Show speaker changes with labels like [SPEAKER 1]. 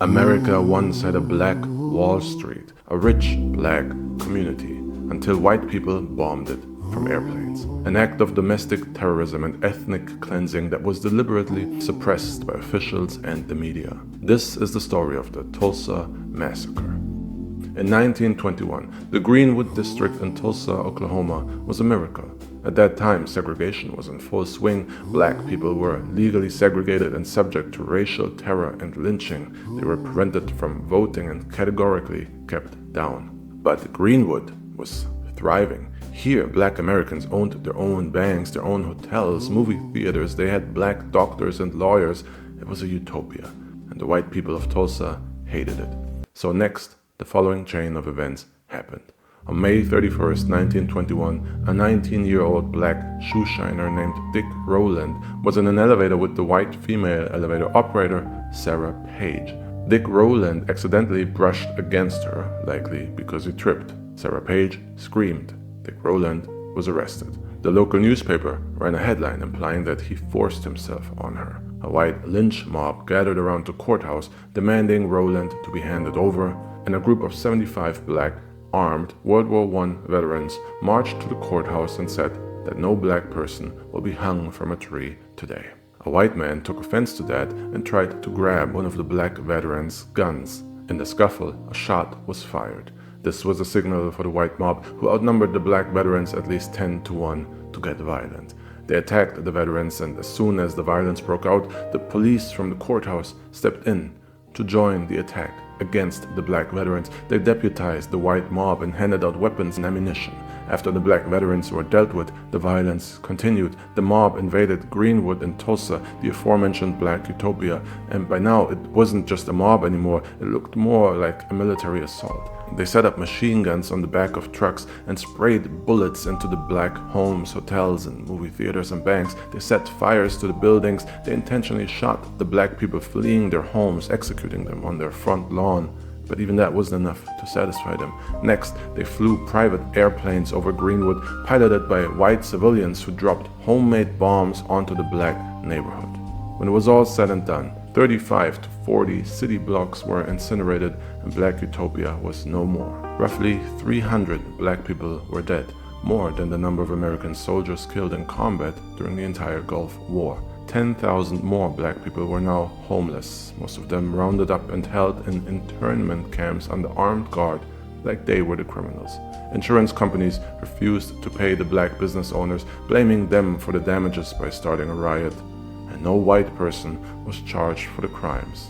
[SPEAKER 1] America once had a black Wall Street, a rich black community, until white people bombed it from airplanes. An act of domestic terrorism and ethnic cleansing that was deliberately suppressed by officials and the media. This is the story of the Tulsa Massacre. In 1921, the Greenwood District in Tulsa, Oklahoma was a miracle. At that time, segregation was in full swing. Black people were legally segregated and subject to racial terror and lynching. They were prevented from voting and categorically kept down. But Greenwood was thriving. Here, black Americans owned their own banks, their own hotels, movie theaters. They had black doctors and lawyers. It was a utopia, and the white people of Tulsa hated it. So next, the following chain of events happened. On May 31st, 1921, a 19-year-old black shoeshiner named Dick Rowland was in an elevator with the white female elevator operator, Sarah Page. Dick Rowland accidentally brushed against her, likely because he tripped. Sarah Page screamed. Dick Rowland was arrested. The local newspaper ran a headline implying that he forced himself on her. A white lynch mob gathered around the courthouse demanding Rowland to be handed over, and a group of 75 black armed World War I veterans marched to the courthouse and said that no black person will be hung from a tree today. A white man took offense to that and tried to grab one of the black veterans' guns. In the scuffle, a shot was fired. This was a signal for the white mob, who outnumbered the black veterans at least 10-1, to get violent. They attacked the veterans, and as soon as the violence broke out, the police from the courthouse stepped in to join the attack against the black veterans. They deputized the white mob and handed out weapons and ammunition. After the black veterans were dealt with, the violence continued. The mob invaded Greenwood and Tulsa, the aforementioned black utopia, and by now it wasn't just a mob anymore, it looked more like a military assault. They set up machine guns on the back of trucks and sprayed bullets into the black homes, hotels, and movie theaters and banks. They set fires to the buildings. They intentionally shot the black people fleeing their homes, executing them on their front lawn. But even that wasn't enough to satisfy them. Next, they flew private airplanes over Greenwood, piloted by white civilians who dropped homemade bombs onto the black neighborhood. When it was all said and done, 35 to 40 city blocks were incinerated and black utopia was no more. Roughly 300 black people were dead, more than the number of American soldiers killed in combat during the entire Gulf War. 10,000 more black people were now homeless, most of them rounded up and held in internment camps under armed guard like they were the criminals. Insurance companies refused to pay the black business owners, blaming them for the damages by starting a riot, and no white person was charged for the crimes.